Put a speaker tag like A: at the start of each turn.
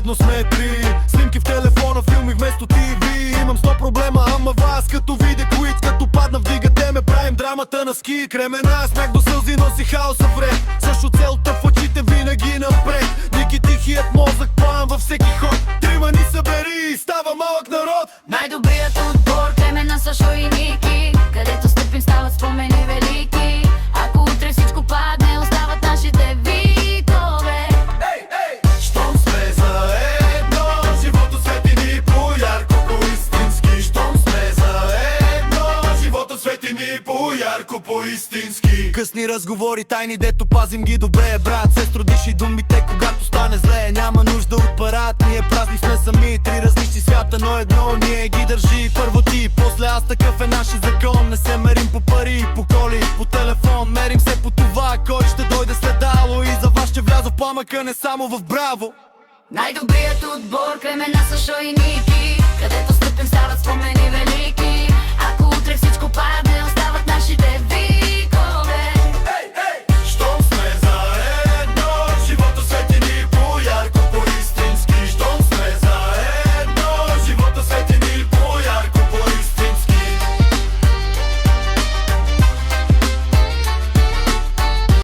A: заедно сме три. Снимки в телефона, филми вместо ТВ. Имам 100 проблема, ама вас като видя куиц. Като падна вдигате ме, правим драмата на ски. Кремена, смях до сълзи, носи хаоса вред. Също целта в очите винаги напред. Ники тихият мозък, план във всеки ход. Трима ни събери и става малък народ.
B: Най-добрият отбор, Кремена, Сашо и Ники. Където стъпим стават спомени велики. Ако утре всичко падне, остават нашите викове.
A: Щом сме заедно, живото свети ни по-ярко, по-истински. Щом сме заедно, живото свети ни по-ярко, по-истински. Късни разговори, тайни, дето пазим ги добре. Брат, сестро, диши думите, когато стане зле. Няма нужда от парад, ние празни сме сами. Три различни свята, но едно ние ги държи. Първо ти, после аз, такъв е нашия закон. Не се мерим по пари, по коли, по телефон. Мерим се по това, кой ще дойде следало. И за вас ще вляза в пламъка, не само в браво.
B: Най-добрият отбор, Кремена, Сашо и Ники. Където стъпим стават спомени велики.